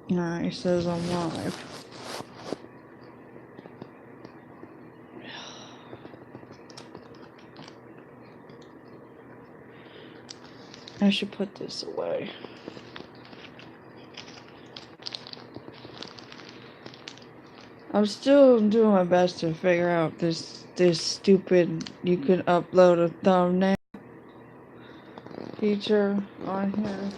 It says I'm live. I should put this away. I'm still doing my best to figure out this stupid you can upload a thumbnail feature on here.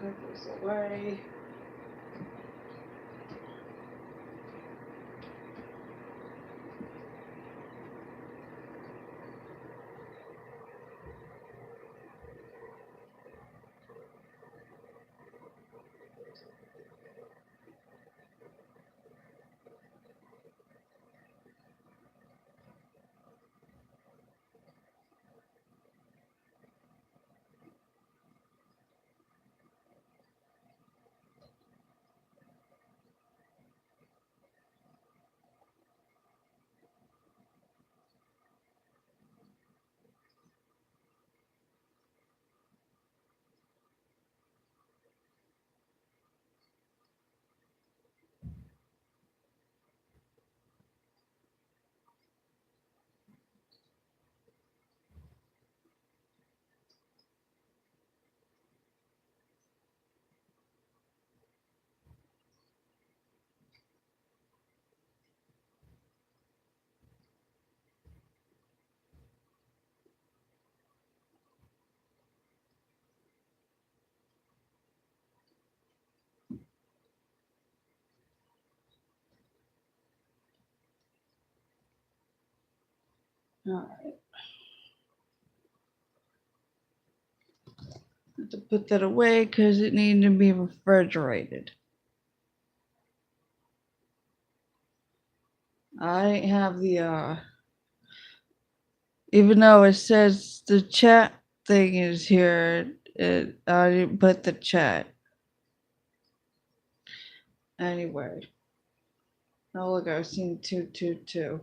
Put this away. Alright. Have to put that away because it needed to be refrigerated. I have the even though it says the chat thing is here, I didn't put the chat. Anyway. Oh look, I've seen 222.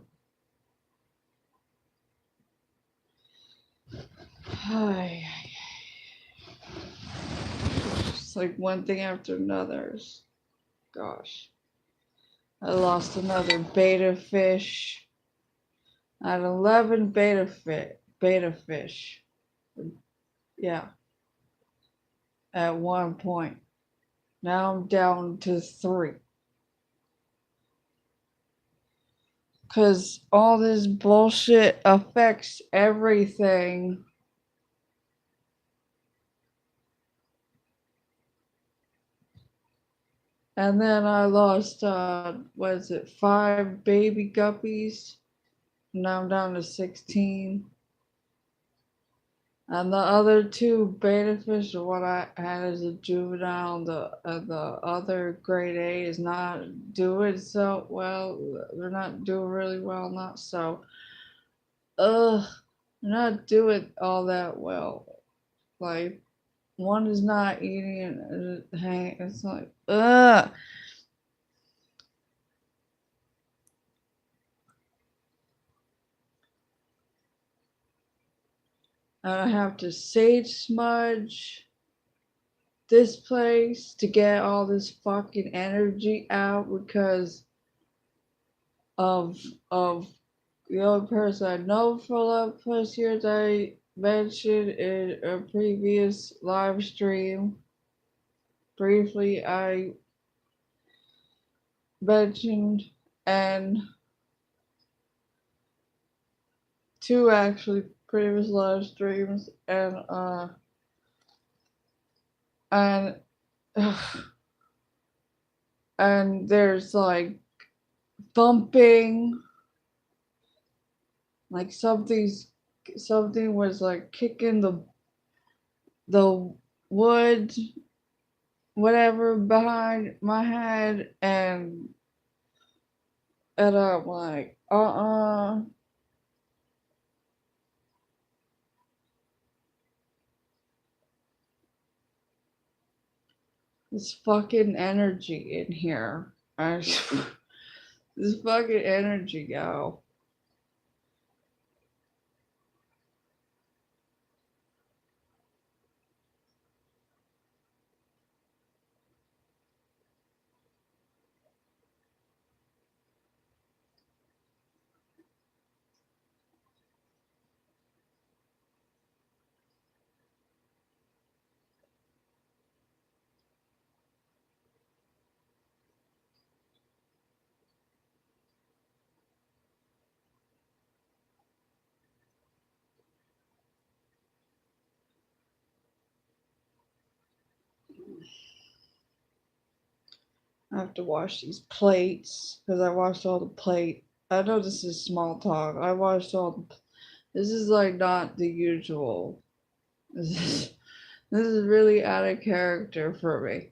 Hi. It's like one thing after another. Gosh. I lost another beta fish. I had 11 beta fish. Yeah. At one point. Now I'm down to 3. Because all this bullshit affects everything. And then I lost, 5 baby guppies. Now I'm down to 16. And the other 2 beta fish, the one I had as a juvenile, the other grade A is not doing so well. They're not doing really well, not so. They're not doing all that well. Like, one is not eating and it's like, ugh. And I have to sage smudge this place to get all this fucking energy out because of the only person I know for 11+ years I mentioned in a previous live stream. Briefly, I mentioned, and 2 actually previous live streams, and and there's like thumping, like something was like kicking the wood, whatever, behind my head, and I'm like, this fucking energy in here. This fucking energy, yo. I have to wash these plates because I washed all the plate. I know this is small talk. I washed all the. This is like not the usual. This is this is really out of character for me.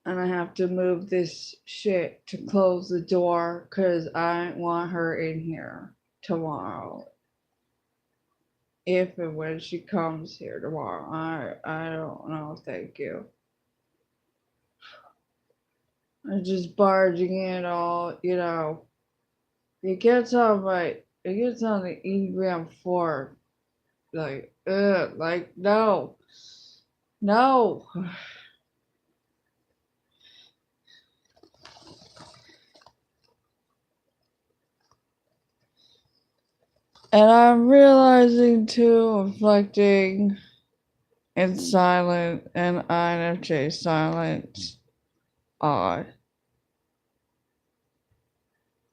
And I have to move this shit to close the door because I want her in here tomorrow. If and when she comes here tomorrow. I don't know, thank you. I'm just barging in all, it gets on the Enneagram 4. Like, no. No. And I'm realizing too, reflecting in silent and INFJ silence,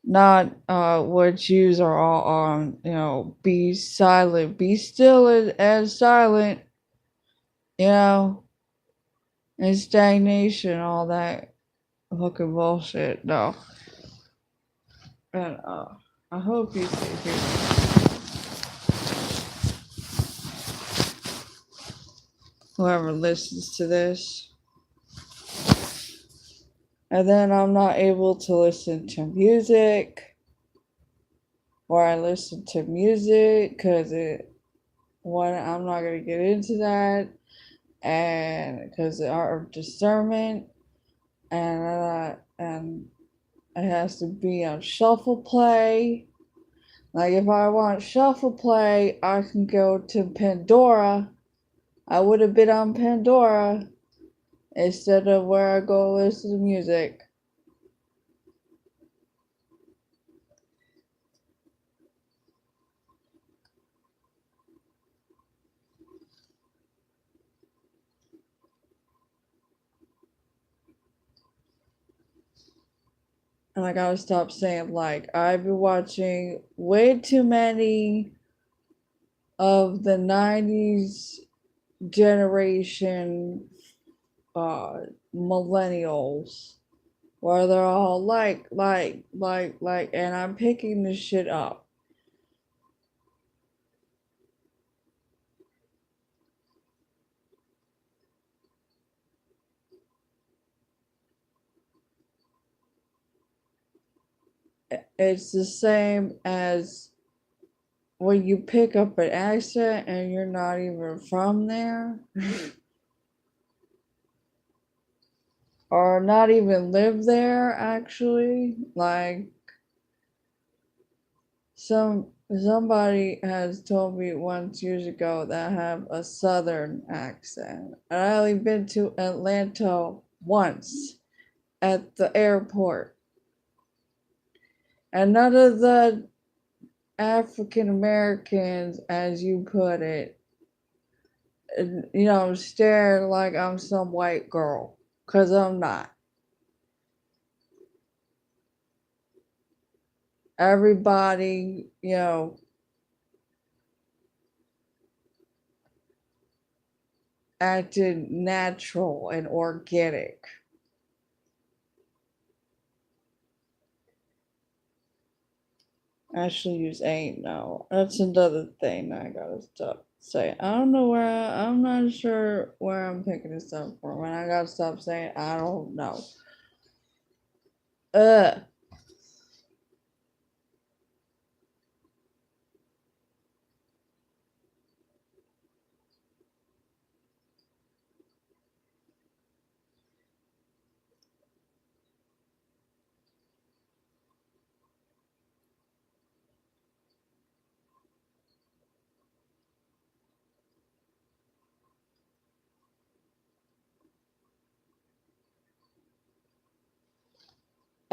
not what yous are all on, be silent, be still and silent, you know, and stagnation, all that fucking bullshit. No. And I hope you can hear me. Whoever listens to this. And then I'm not able to listen to music, or I listen to music because I'm not going to get into that, and because the art of discernment, and it has to be on shuffle play. Like if I want shuffle play, I can go to Pandora. I would have been on Pandora instead of where I go listen to music. And I gotta stop saying like. I've been watching way too many of the 90s generation millennials where they're all like, and I'm picking this shit up. It's the same as when you pick up an accent and you're not even from there. Or not even live there actually. Like somebody has told me once years ago that I have a southern accent. And I only been to Atlanta once at the airport. And none of the African Americans, as you put it, stare like I'm some white girl. Because I'm not. Everybody, acted natural and organic. Actually use ain't no. That's another thing I gotta stop saying. I don't know I'm not sure where I'm picking this up from. And I gotta stop saying I don't know. Ugh.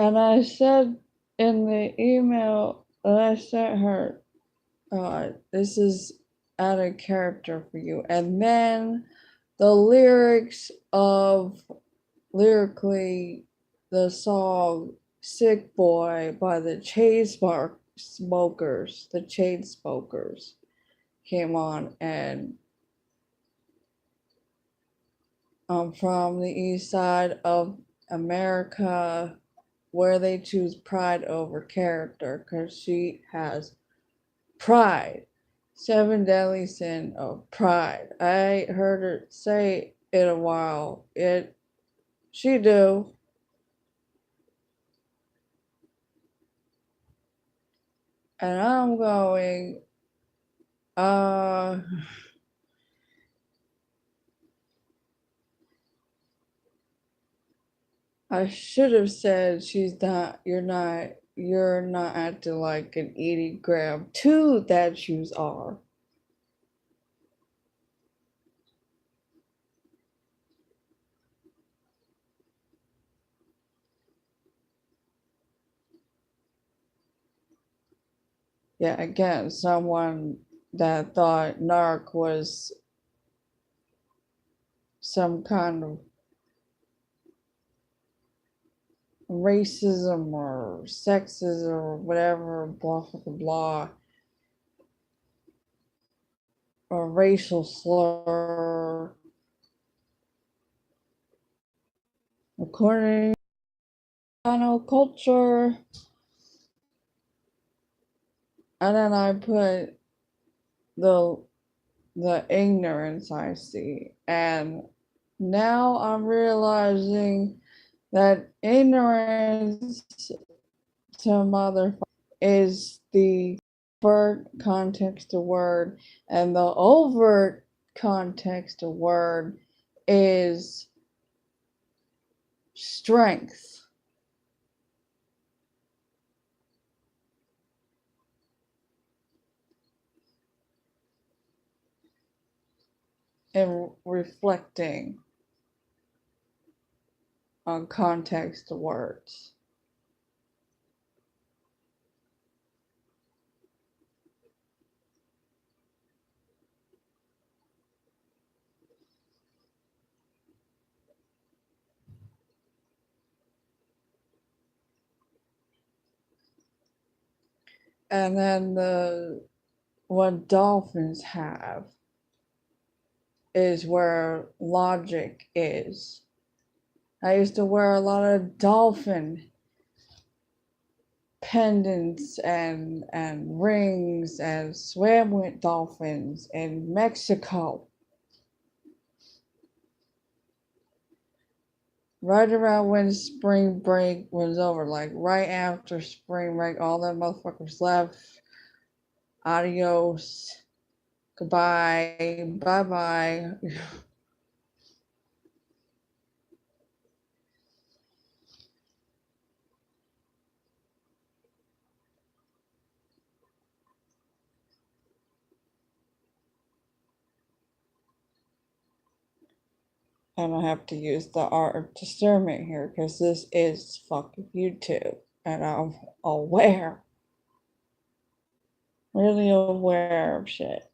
And I said in the email that I sent her, this is out of character for you. And then the lyrically, the song Sick Boy by the Smokers. The Chainsmokers came on, and I'm from the east side of America, where they choose pride over character, because she has pride. Seven deadly sin of pride. I heard her say it a while. She do. And I'm going, uh, I should have said you're not acting like an 80-gram two that yous are. Yeah, again, someone that thought narc was some kind of racism or sexism or whatever, blah, blah, blah, or racial slur. According to culture, and then I put the the ignorance I see, and now I'm realizing that ignorance to motherfucker is the overt context of word, and the overt context of word is strength. And reflecting on context of words. And then what dolphins have is where logic is. I used to wear a lot of dolphin pendants and rings and swam with dolphins in Mexico. Right around when spring break was over, like right after spring break, all them motherfuckers left. Adios. Goodbye. Bye bye. And I have to use the art of discernment here because this is fucking YouTube. And I'm aware, really aware of shit.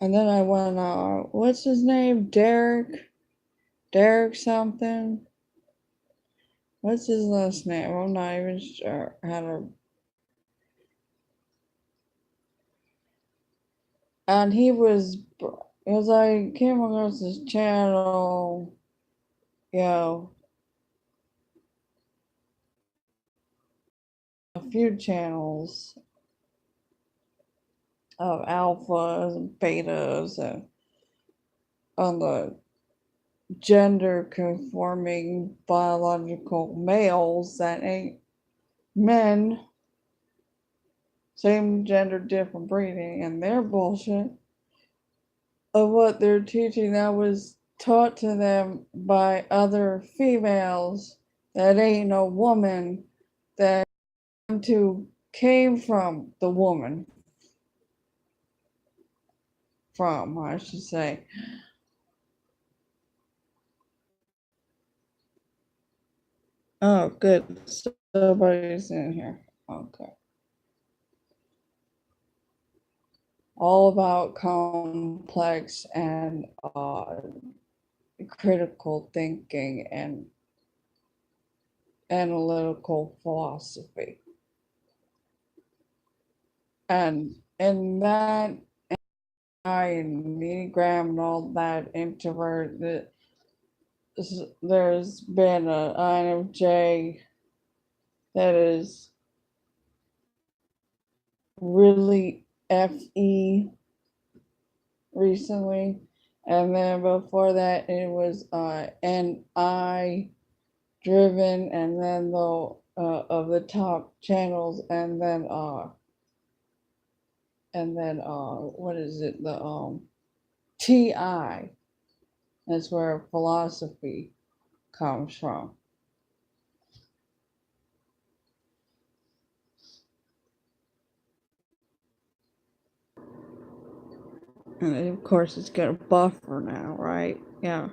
And then I went, what's his name? Derek something? What's his last name? I'm not even sure how to. And as I came across his channel, you know, a few channels of alphas and betas and on the gender conforming biological males that ain't men, same gender, different breeding, and their bullshit of what they're teaching that was taught to them by other females that ain't no woman that to came from the woman from I should say. Oh good, somebody's in here. Okay. all about complex and critical thinking and analytical philosophy. And in that and Enneagram and all that introvert, there's been an INFJ that is really FE recently. And then before that, it was NI driven, and then the of the top channels, and then what is it? The TI. That's where philosophy comes from. And of course, it's got a buffer now, right? Yeah.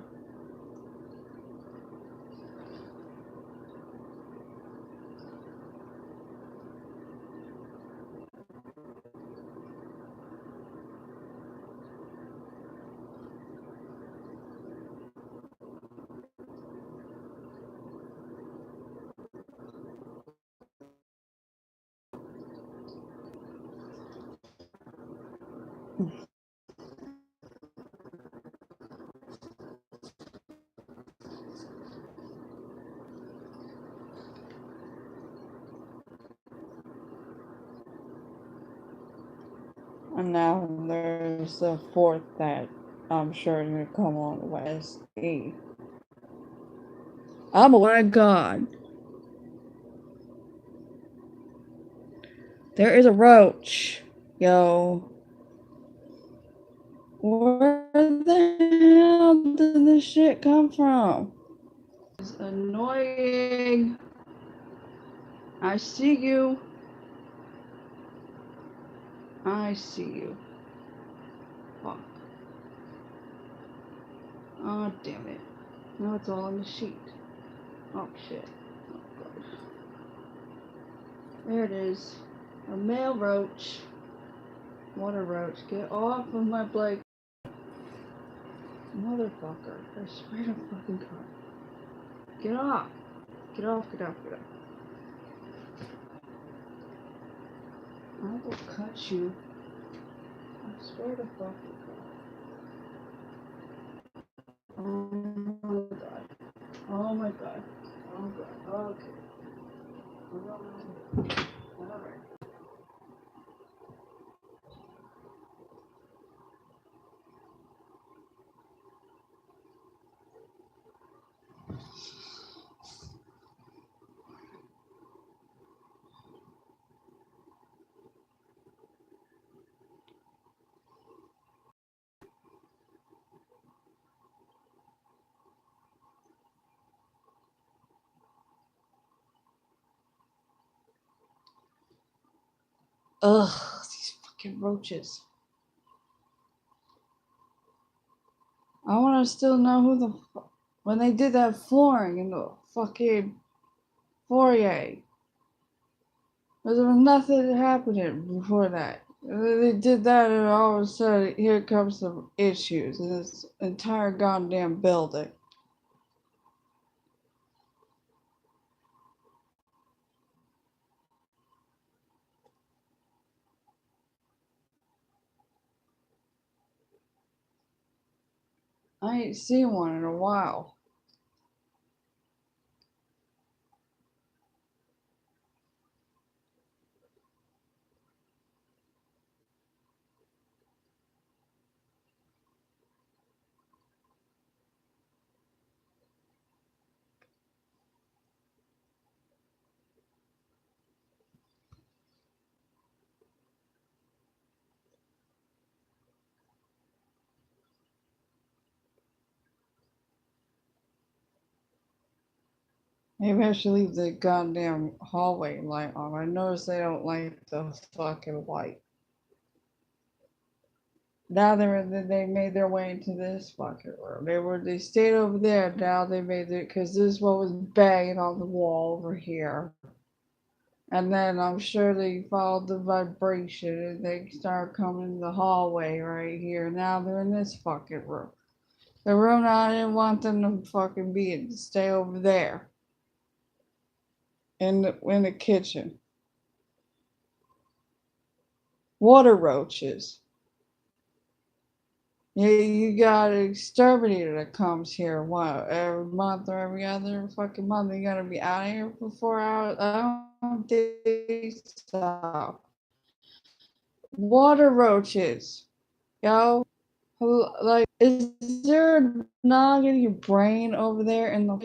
And now there's the fourth that I'm sure is going to come on the West E. Oh my God. There is a roach. Yo. Where the hell did this shit come from? It's annoying. I see you. I see you. Fuck. Oh, damn it. Now it's all on the sheet. Oh, shit. Oh, God. There it is. A male roach. What a roach. Get off of my blanket. Motherfucker. I swear to fucking God. Get off. Get off, get off, get off. I will cut you. I swear to fucking God. Oh my God. Oh my God. Oh God. Okay. Alright. Ugh, these fucking roaches. I want to still know who the when they did that flooring in the fucking foyer. There was nothing happening before that. They did that, and all of a sudden, here comes some issues in this entire goddamn building. I ain't seen one in a while. Maybe I should leave the goddamn hallway light on. I noticed they don't like the fucking light. Now they made their way into this fucking room. They stayed over there. Now they made it because this one was banging on the wall over here, And then I'm sure they followed the vibration and they start coming in the hallway right here. Now they're in this fucking room. The room I didn't want them to fucking be in, to stay over there. In the kitchen. Water roaches. You got an exterminator that comes here, what, every month or every other fucking month. You gotta be out of here for 4 hours. I don't think so. Water roaches. Yo. Like, is there a nog in your brain over there in the.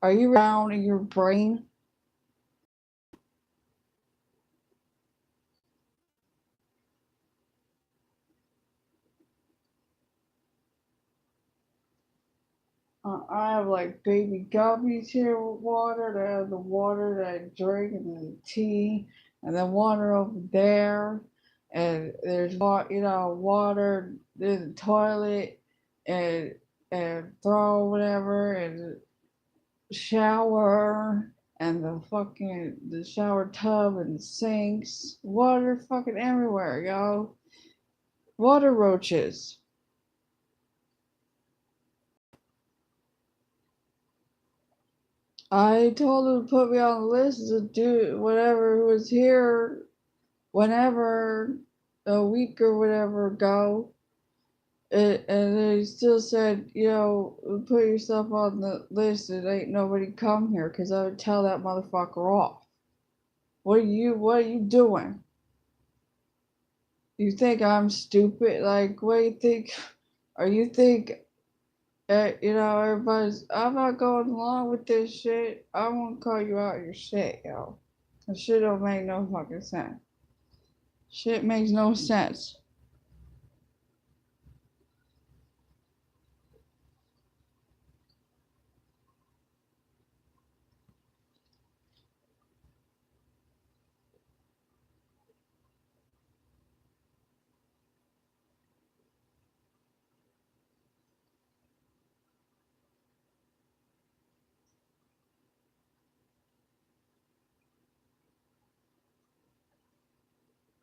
Are you down in your brain? I have like baby guppies here with water. They have the water that I drink and then tea, and then water over there. And there's water in the toilet, and throw whatever, and shower, and the shower tub and sinks. Water fucking everywhere, yo. Water roaches. I told him to put me on the list to do whatever was here whenever a week or whatever ago. And they still said, put yourself on the list and ain't nobody come here because I would tell that motherfucker off. What are you doing? You think I'm stupid? Like, what do you think? Or you think, everybody's, I'm not going along with this shit. I won't call you out your shit, yo. That shit don't make no fucking sense. Shit makes no sense.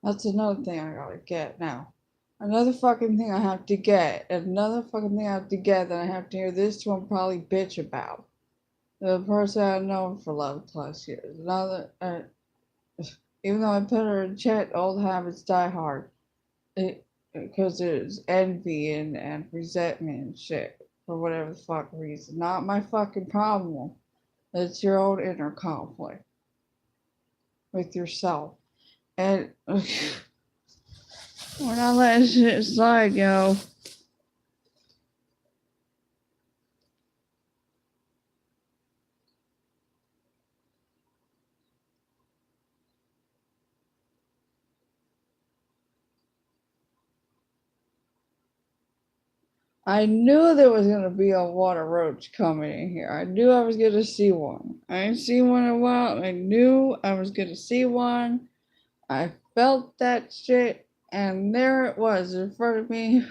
That's another thing I gotta get now. Another fucking thing I have to get. Another fucking thing I have to get that I have to hear this one probably bitch about. The person I've known for 11 plus years. Another, even though I put her in chat, old habits die hard. Because there's envy and resentment and shit. For whatever the fuck reason. Not my fucking problem. It's your own inner conflict with yourself. And we're not letting shit slide, yo. I knew there was gonna be a water roach coming in here. I knew I was gonna see one. I ain't seen one in a while. I knew I was gonna see one. I felt that shit, and there it was in front of me.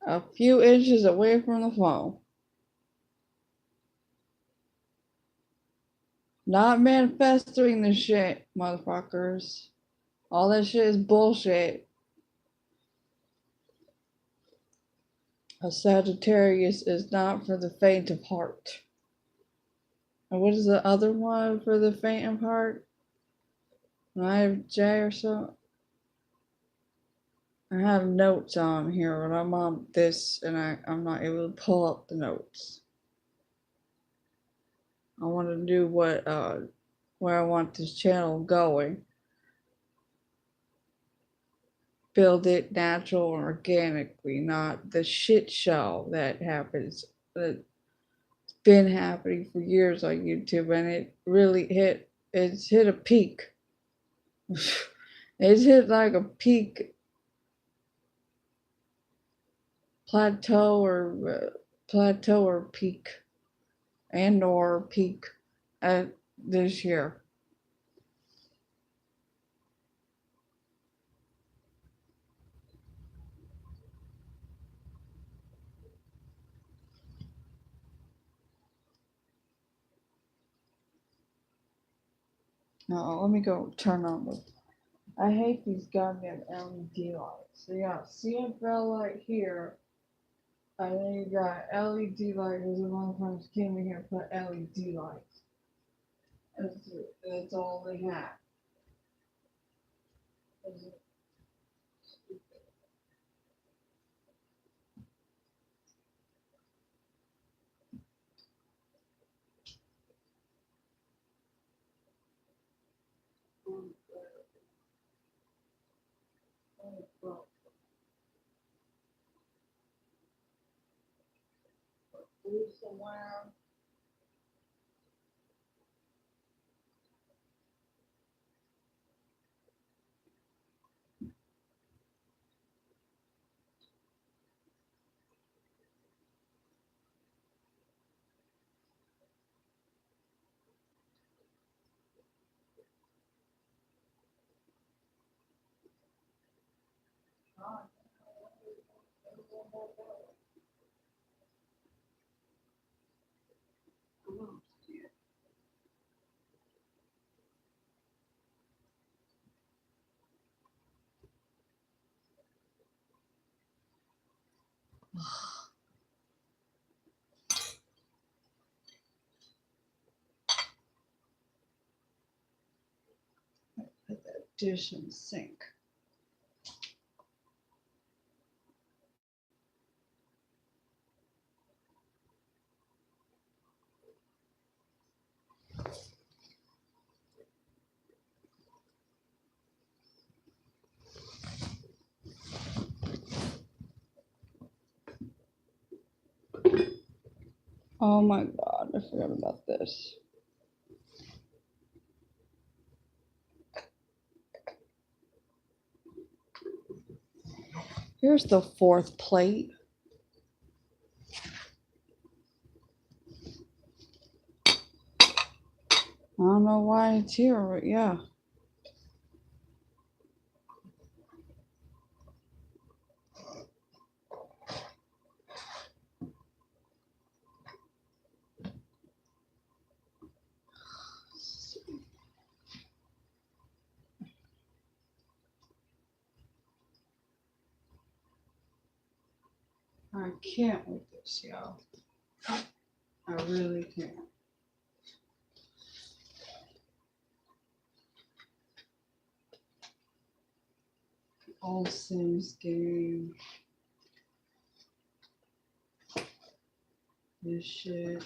A few inches away from the phone. Not manifesting the shit, motherfuckers. All that shit is bullshit. A Sagittarius is not for the faint of heart. And what is the other one for the faint of heart? INFJ or something? I have notes on here, but I'm on this and I'm not able to pull up the notes. I want to do where I want this channel going. Build it natural and organically, not the shit show that happens. That's been happening for years on YouTube, and it's hit a peak. It's hit like a peak plateau or peak or peak at this year. No, let me go turn on the. I hate these goddamn LED lights. So yeah, CFL light here. And then you got LED light. There's a motherfuckers came in here and put LED lights. That's all they have. Somewhere. Put that dish in the sink. Oh my god, I forgot about this. Here's the fourth plate. I don't know why it's here, but yeah. I can't with this, y'all. I really can't. All Sims game. This shit.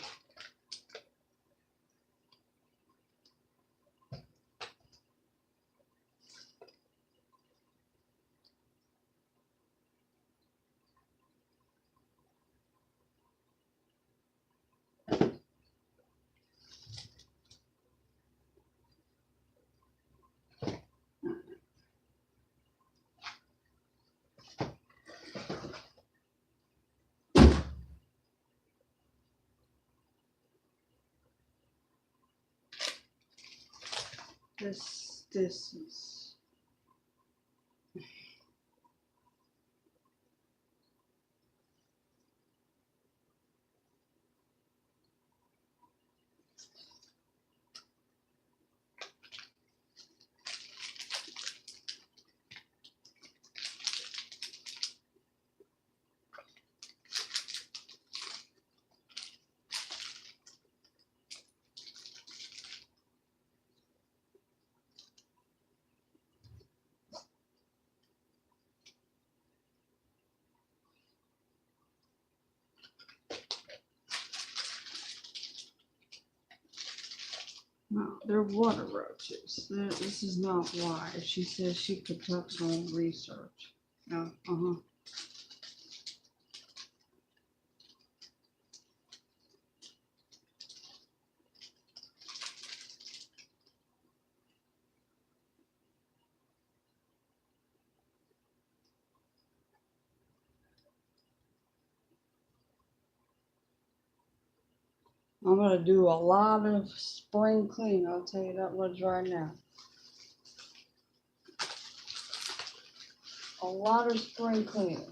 This is. No, they're water roaches. This is not why. She says she conducts her own research. Yeah, uh-huh. I'm gonna do a lot of spring clean. I'll tell you that much right now. A lot of spring cleaning.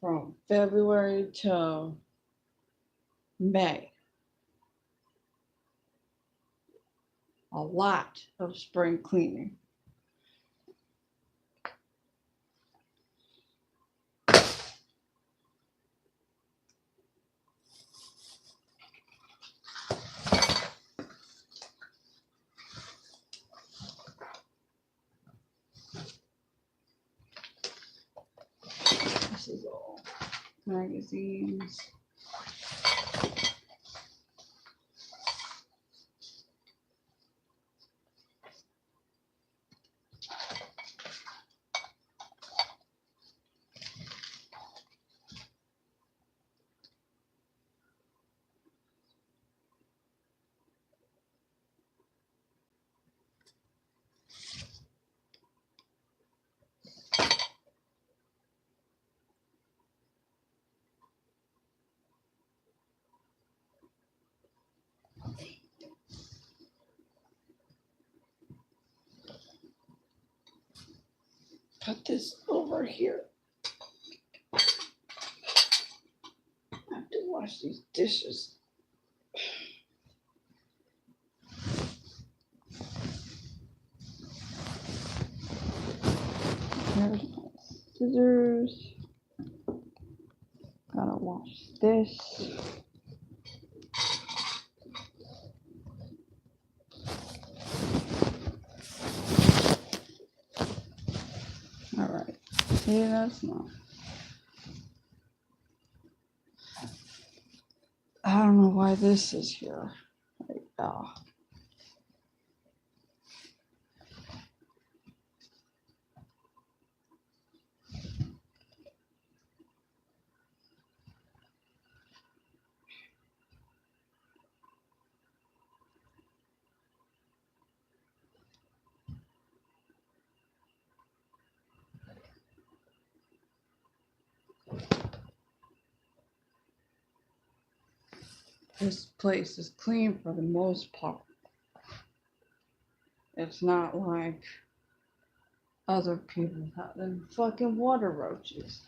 From February to May. a lot of spring cleaning. This is all magazines. Put this over here. I have to wash these dishes. Here's my scissors. Gotta wash this. Alright. See, that's not. I don't know why this is here. Like, oh. This place is clean for the most part. It's not like other people have them fucking water roaches.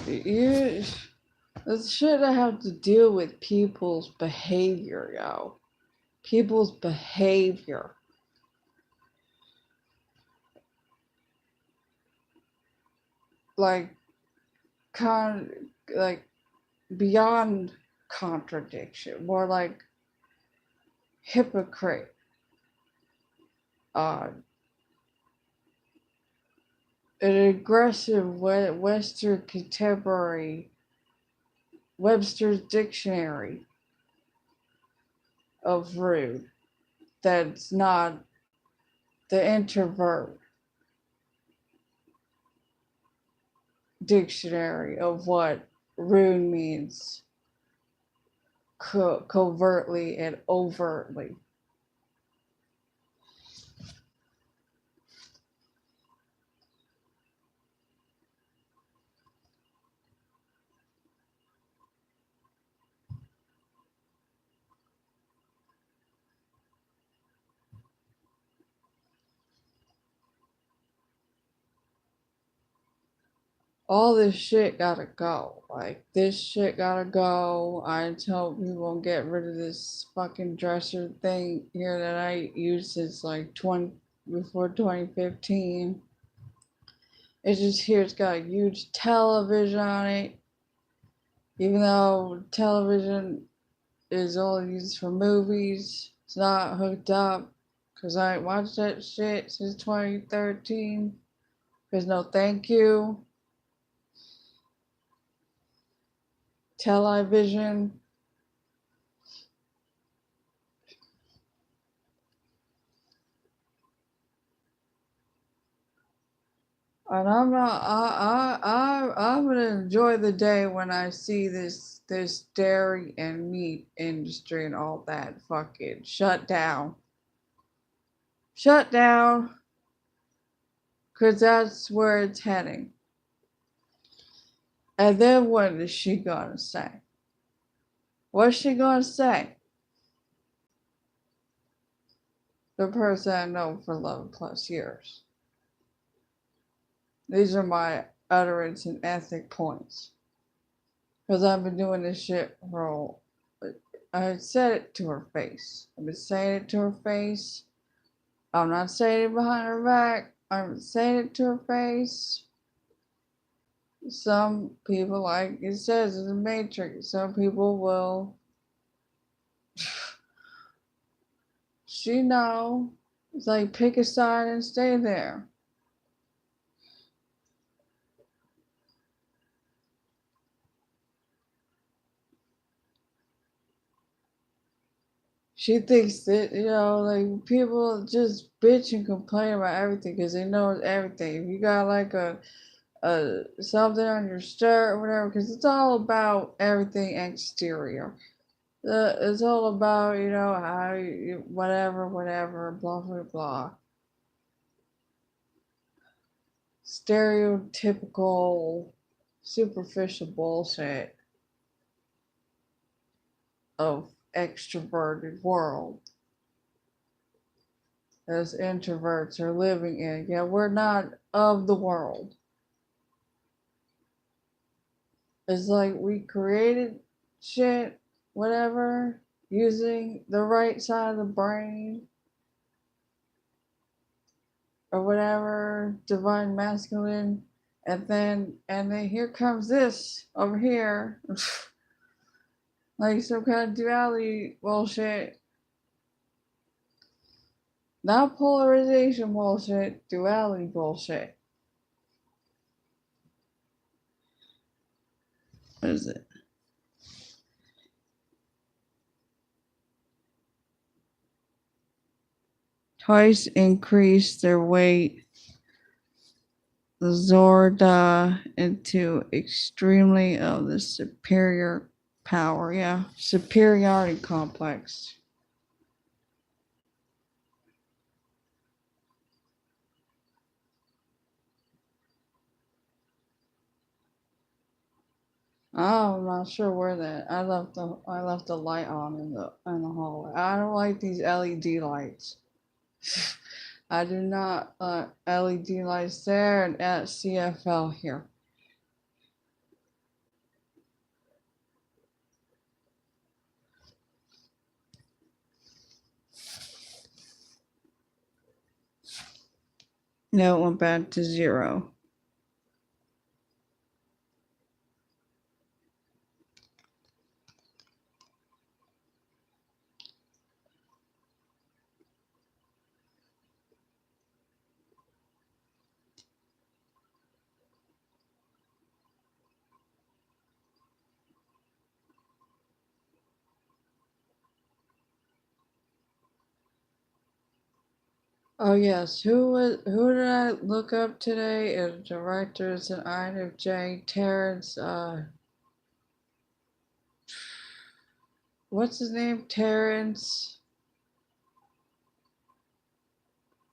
The shit I have to deal with people's behavior, yo. People's behavior. Like beyond contradiction, more like hypocrite. An aggressive Western contemporary Webster's dictionary of rude. That's not the introvert dictionary of what rude means covertly and overtly. All this shit gotta go. Like, this shit gotta go. I tell people get rid of this fucking dresser thing here that I used since like before 2015. It's just here, it's got a huge television on it. Even though television is only used for movies, it's not hooked up. Cause I ain't watched that shit since 2013. There's no thank you. Television. And I'm not. I'm gonna enjoy the day when I see this dairy and meat industry and all that fucking shut down. Shut down. Cause that's where it's heading. And then what is she gonna say? What's she gonna say? The person I know for 11 plus years. These are my utterance and ethic points. Because I've been doing this shit for I said it to her face. I've been saying it to her face. I'm not saying it behind her back. I'm saying it to her face. Some people, like it says in the Matrix, some people will. She know. It's like pick a side and stay there. She thinks that, like people just bitch and complain about everything because they know everything. If you got like a something on your shirt or whatever, because it's all about everything exterior. It's all about, how you, whatever, blah, blah, blah. Stereotypical, superficial bullshit of extroverted world as introverts are living in. Yeah, we're not of the world. It's like we created shit, whatever, using the right side of the brain or whatever, divine masculine, and then here comes this over here. Like some kind of duality bullshit. Not polarization bullshit, duality bullshit. What is it? Twice increased their weight, the Zorda, into extremely of the superior power. Yeah, superiority complex. Oh, I'm not sure where that. I left the light on in the hallway. I don't like these LED lights. I do not LED lights there and at CFL here. No, it went back to 0. Oh yes, who did I look up today? Directors and INFJ Terrence. What's his name? Terrence.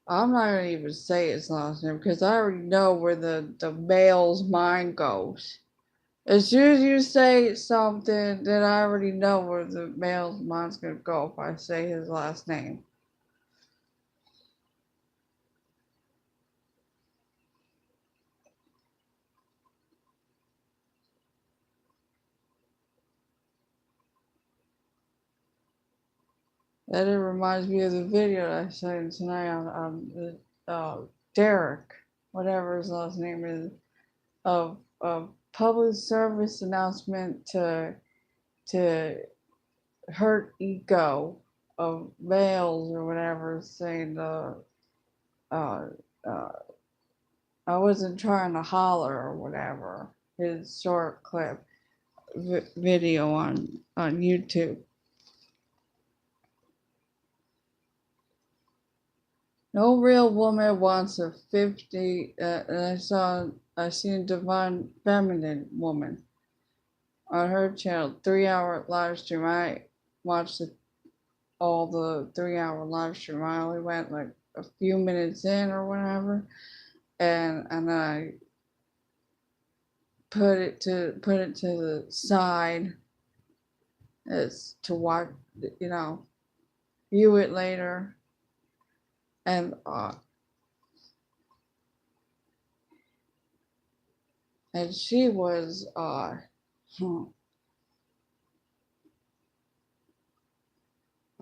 I'm not gonna even say his last name because I already know where the male's mind goes. As soon as you say something, then I already know where the male's mind's gonna go if I say his last name. That it reminds me of the video I sent tonight on Derek, whatever his last name is, of public service announcement to hurt ego of males or whatever, saying uh, uh, I wasn't trying to holler or whatever. His short clip video on YouTube. No real woman wants a 50. I seen a divine feminine woman on her channel, 3 hour live stream. I watched all the 3 hour live stream. I only went like a few minutes in or whatever, and I put it to the side as to watch, you know, view it later, and she was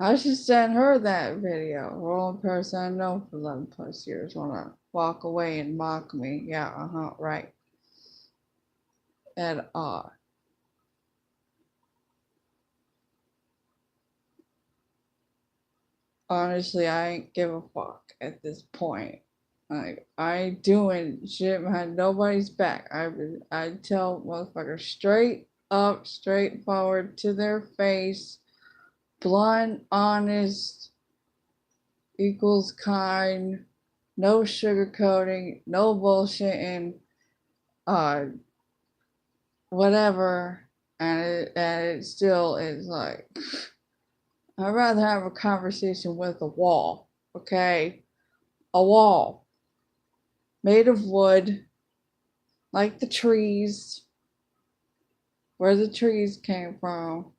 I should send her that video. The only person I know for 11 plus years wanna walk away and mock me. Yeah, right. And honestly, I ain't give a fuck at this point. Like, I ain't doing shit behind nobody's back. I tell motherfuckers straight up, straightforward to their face, blunt, honest equals kind, no sugarcoating, no bullshitting, uh, whatever. And it still is like, I'd rather have a conversation with a wall, okay? A wall made of wood, like the trees, where the trees came from.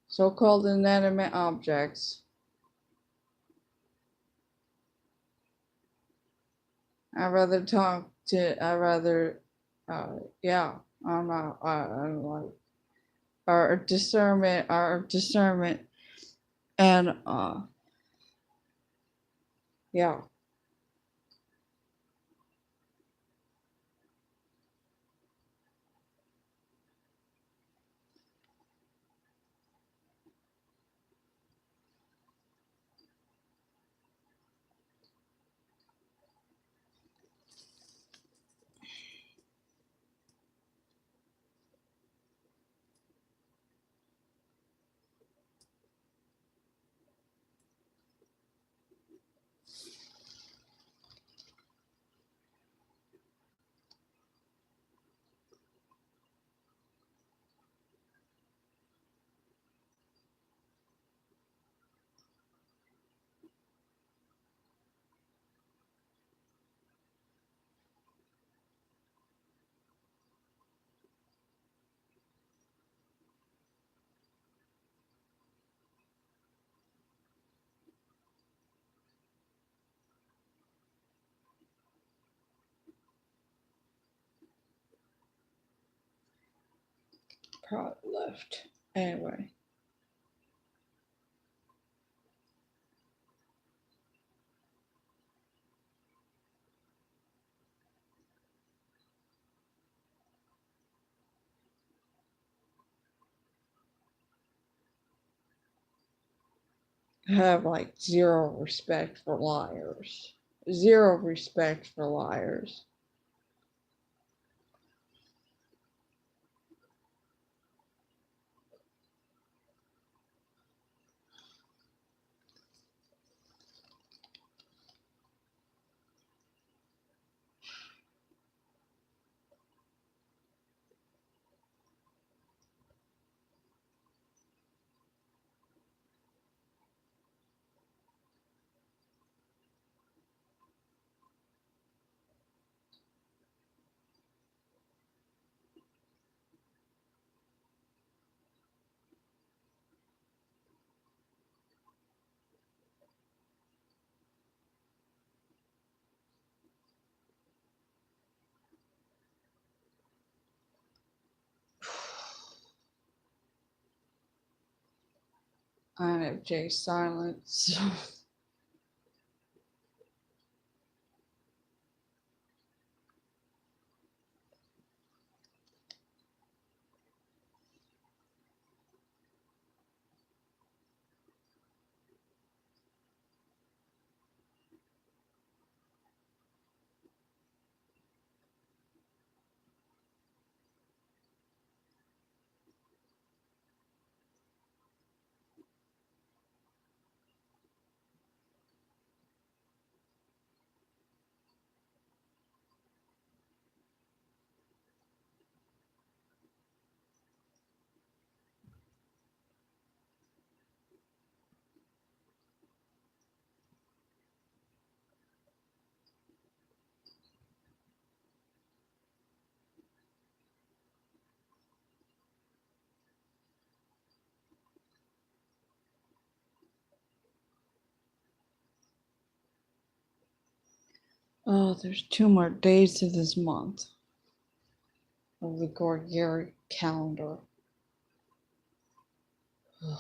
So called inanimate objects. I'd rather, yeah, I'm like, our discernment, and, yeah. Probably left. Anyway, I have like zero respect for liars. Zero respect for liars. INFJ silence. Oh, there's 2 more days to this month of the Gregorian calendar. Ugh.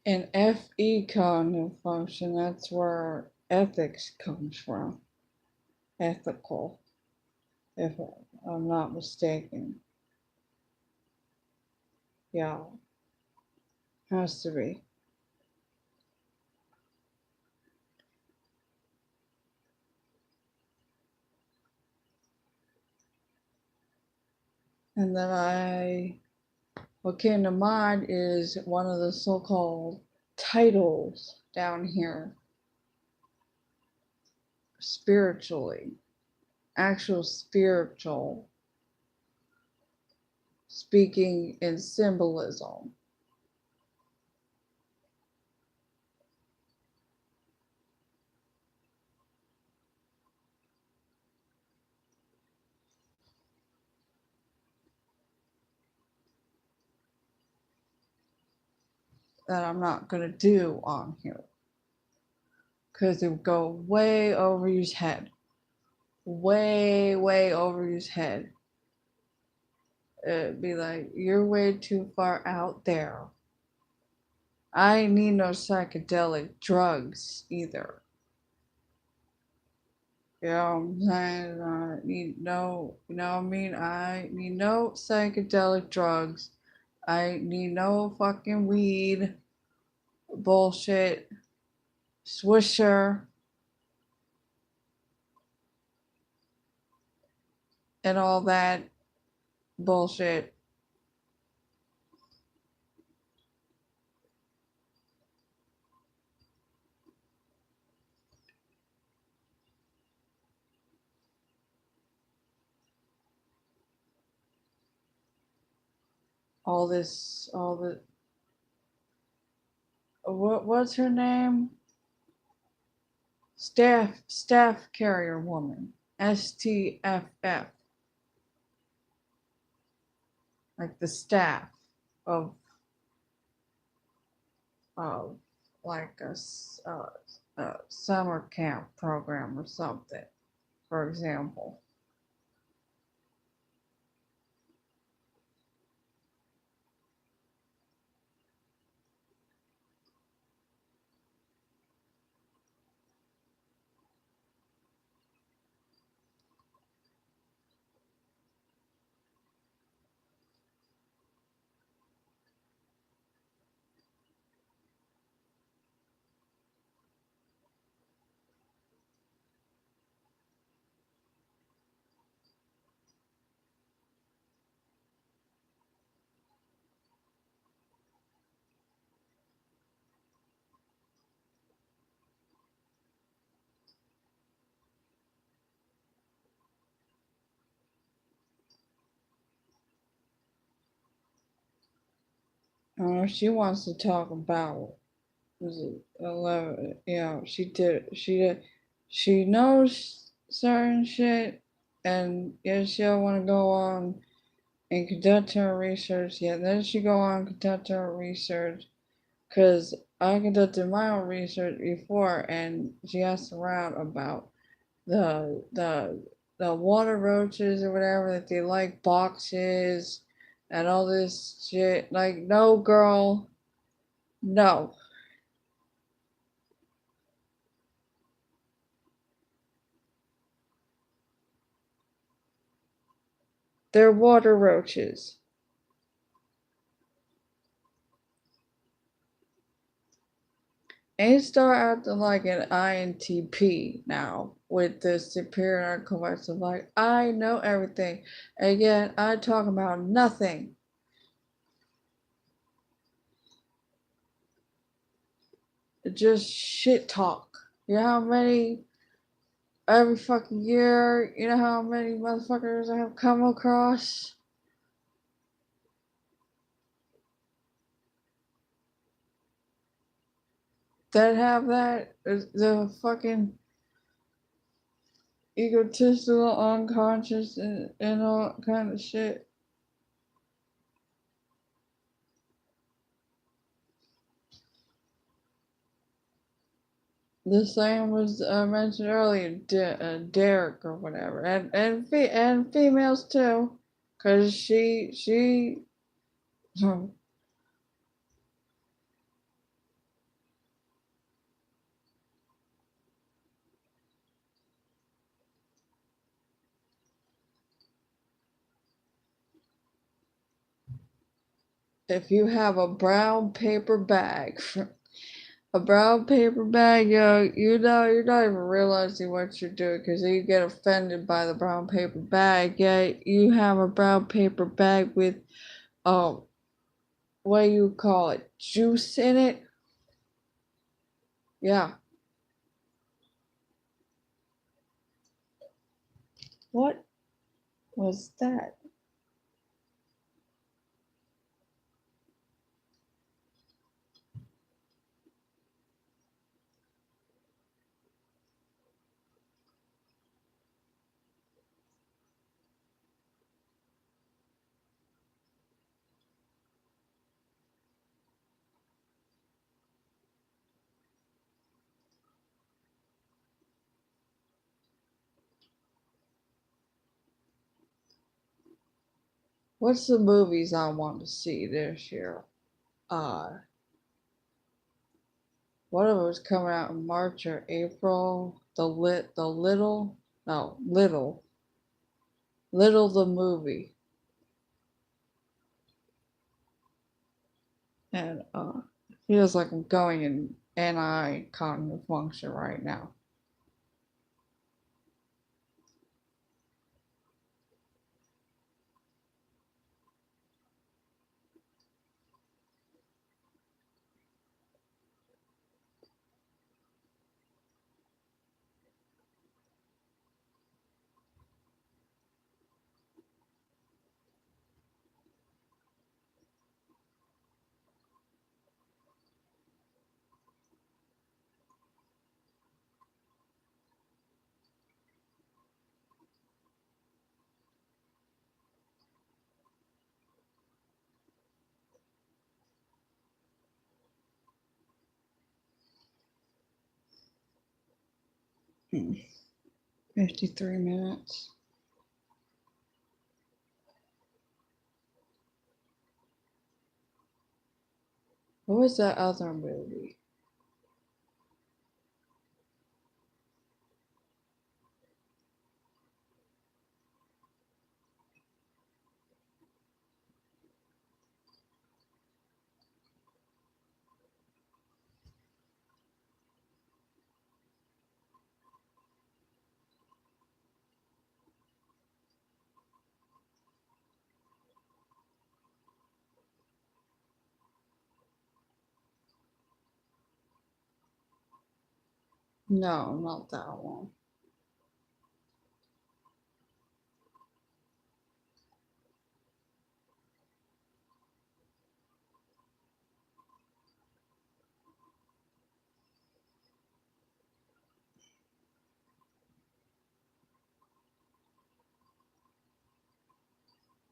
And FE cognitive function, that's where ethics comes from. Ethical, if I'm not mistaken. Yeah, has to be. And then what came to mind is one of the so-called titles down here, spiritually, actual spiritual, speaking in symbolism. That I'm not going to do on here because it would go way over his head. Way over his head. It'd be like, you're way too far out there. I need no psychedelic drugs either. You know what I'm saying? I need no, you know what I mean? I need no psychedelic drugs. I need no fucking weed, bullshit, swisher, and all that bullshit. All the, what's her name? Staff carrier woman. STFF. Like the staff of, of like a summer camp program or something, for example. She wants to talk about, was it 11? Yeah, she knows certain shit, and yeah, she'll want to go on and conduct her research. Yeah, then she go on and conduct her research, because I conducted my own research before, and she asked around about the the the water roaches or whatever, that they like boxes and all this shit. Like, no, girl, no. They're water roaches. And start acting like an INTP now with the superior complex of like, I know everything. Again, I talk about nothing. Just shit talk. You know how many every fucking year, you know how many motherfuckers I have come across that have that? The fucking egotistical, unconscious, and all kind of shit. The same was mentioned earlier, Derek or whatever, and females too, cause she if you have a brown paper bag, a brown paper bag, yo, you're not even realizing what you're doing because you get offended by the brown paper bag. Yeah, you have a brown paper bag with, um, what do you call it, juice in it? Yeah. What was that? What's the movies I want to see this year? Uh, One of them was coming out in March or April. Little the movie, and feels like I'm going in anti-cognitive function right now. Hmm. 53 minutes. What was that other movie? No, not that one.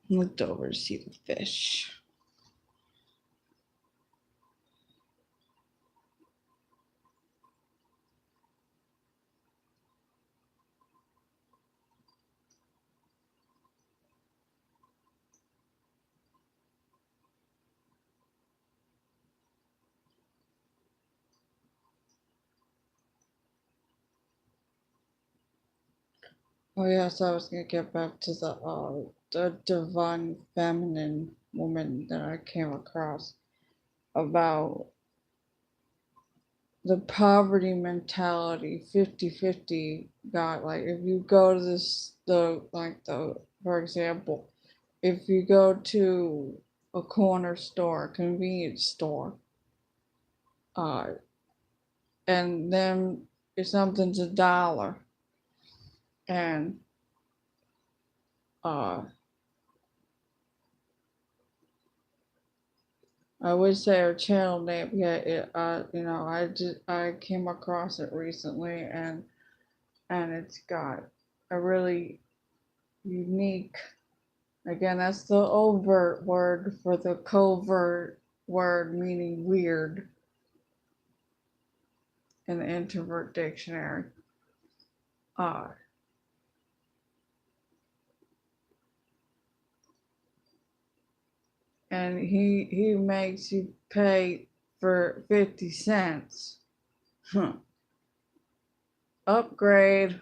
Looked over to see the fish. Oh yes, I was gonna get back to the divine feminine woman that I came across about the poverty mentality 50-50 got like if you go to the for example, if you go to a corner store, convenience store, uh and then if something's $1 and uh I would say our channel name, yeah, I came across it recently and it's got a really unique, again, that's the overt word for the covert word meaning weird in the introvert dictionary. Uh, and he makes you pay for 50 cents. Huh. Upgrade.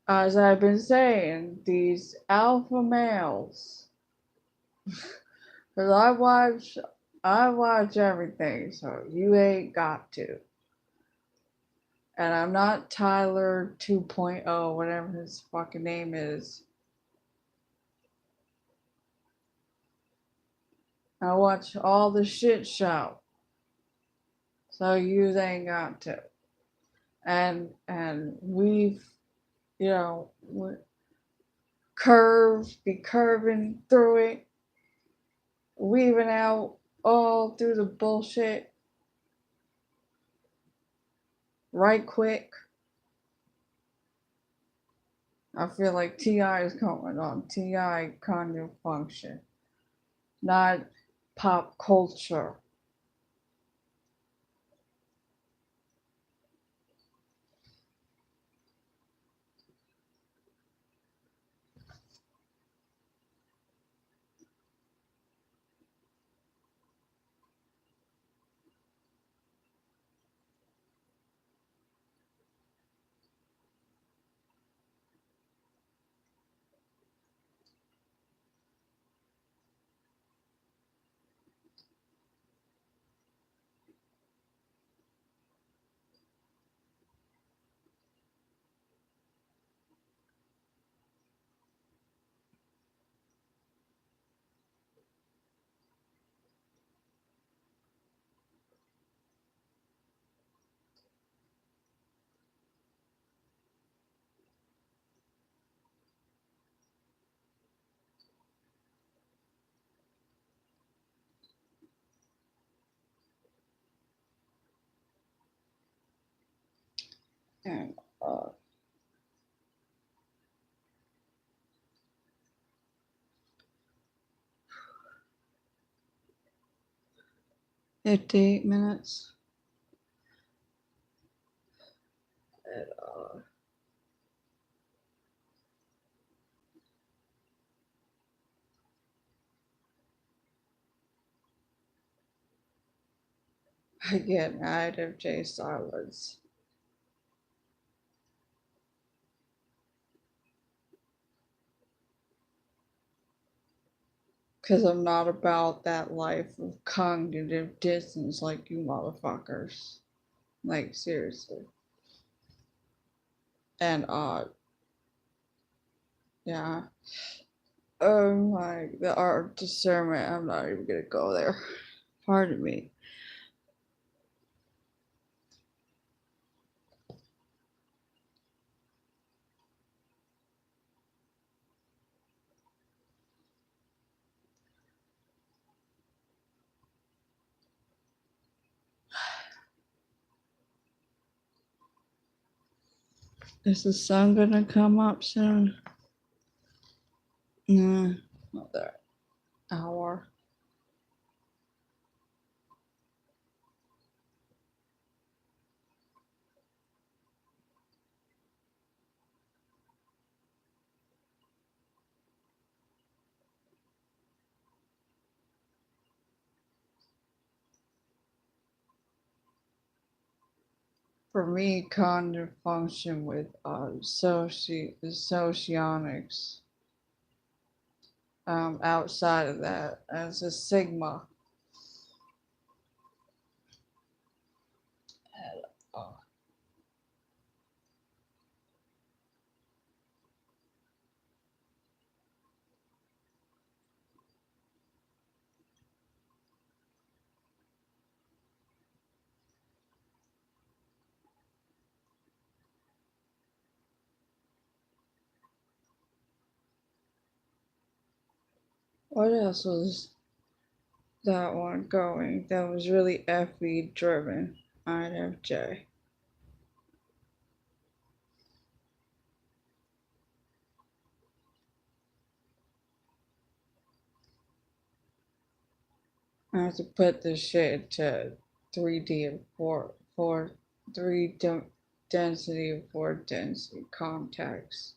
As I've been saying, these alpha males, because I watch everything, so you ain't got to. And I'm not Tyler 2.0, whatever his fucking name is. I watch all the shit show, so you ain't got to. And we've, you know, be curving through it, weaving out all through the bullshit right quick. I feel like TI is coming on. TI kind of function, not pop culture. And uh, 58 minutes. And, I get INFJ silence because I'm not about that life of cognitive distance like you motherfuckers. Like, seriously. And, yeah. Oh my, the art of discernment. I'm not even gonna go there. Pardon me. Is the sun gonna come up soon? Nah, not that hour. For me, cognitive function with socionics. Outside of that, as a sigma. Uh, what else was that one going. That was really FE driven. INFJ. I have to put this shit to 3D and 3 density and 4 density contacts.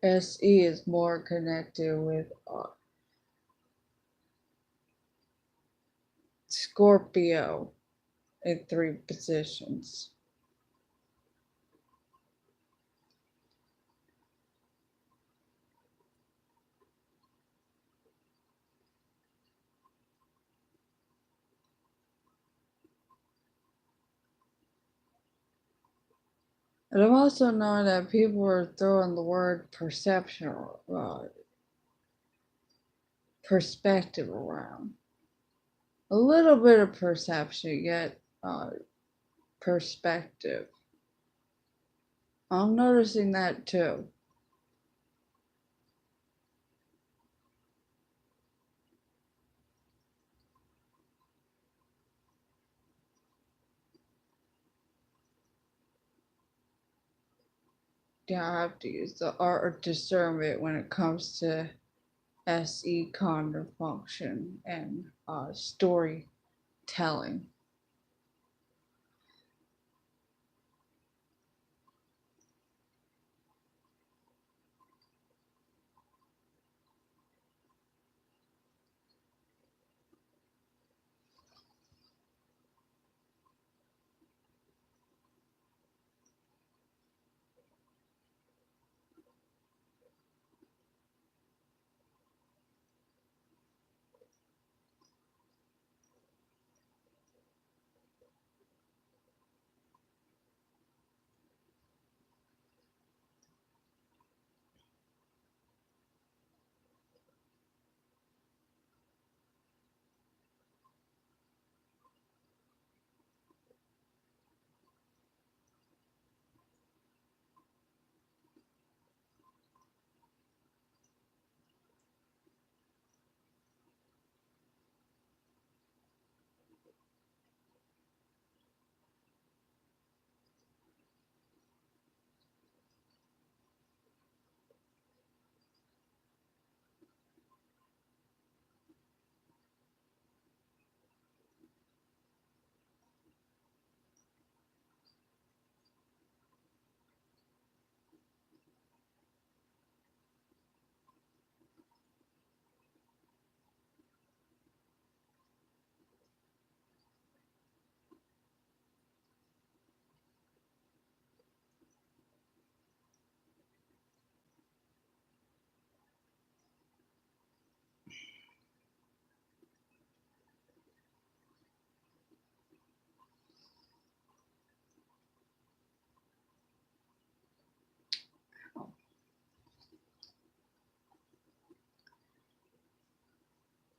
SE is more connected with Scorpio in 3 positions. And I'm also knowing that people are throwing the word perception, perspective around. A little bit of perception, yet perspective. I'm noticing that too. Yeah, I have to use the art of discernment when it comes to SE cognitive function and storytelling.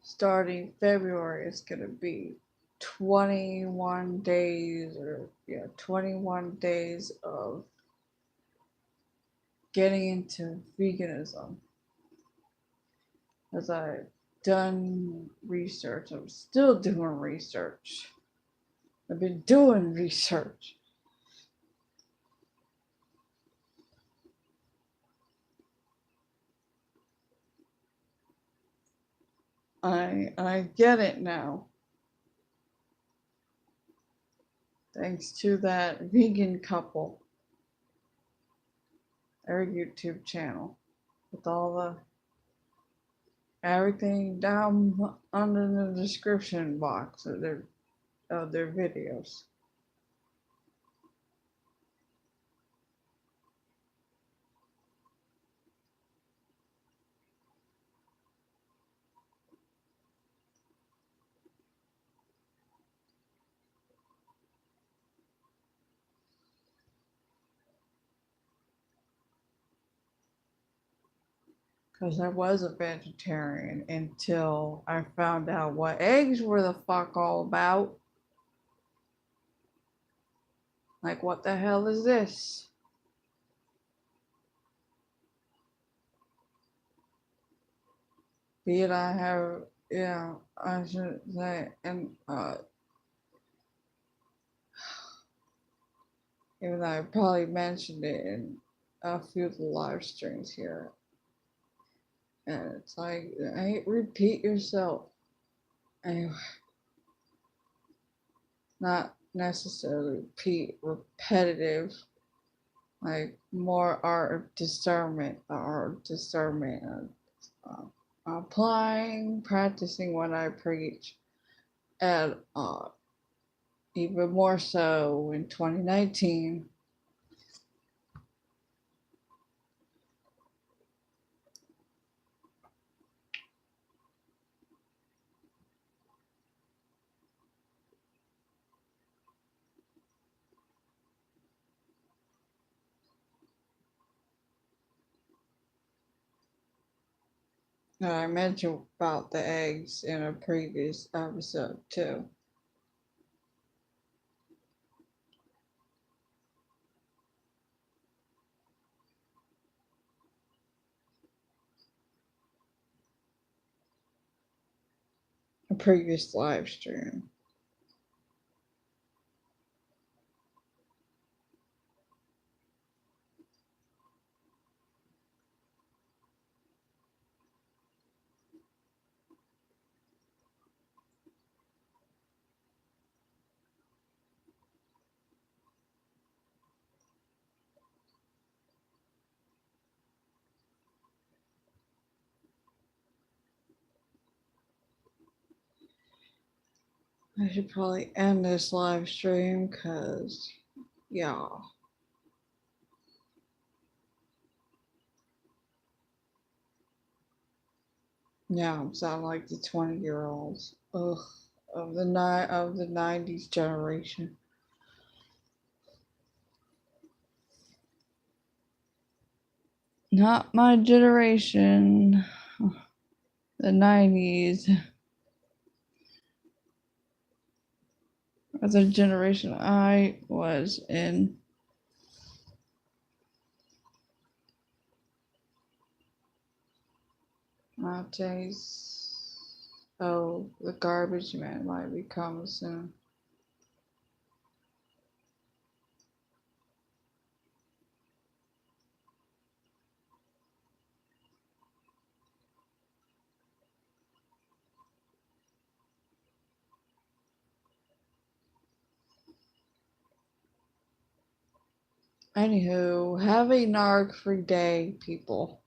Starting February, it's going to be 21 days, or 21 days of getting into veganism. As I've done research, I'm still doing research. I've been doing research. I get it now. Thanks to that vegan couple, their YouTube channel, with all the everything down under the description box of their videos. Because I was a vegetarian until I found out what eggs were the fuck all about. Like, what the hell is this? Being I have, yeah, I should say, and even though I probably mentioned it in a few of the live streams here, and it's like, hey, repeat yourself. Anyway, not necessarily repeat, repetitive, like more art of discernment, uh, applying, practicing what I preach, and even more so in 2019. And I mentioned about the eggs in a previous episode too. A previous live stream. I should probably end this live stream because, yeah. Yeah, I'm sounding like the 20-year-olds. Ugh, of the 90s generation. Not my generation. The 90s. Or the generation I was in. Nowadays. Oh, the garbage man might be coming soon. Anywho, have a narc free day, people.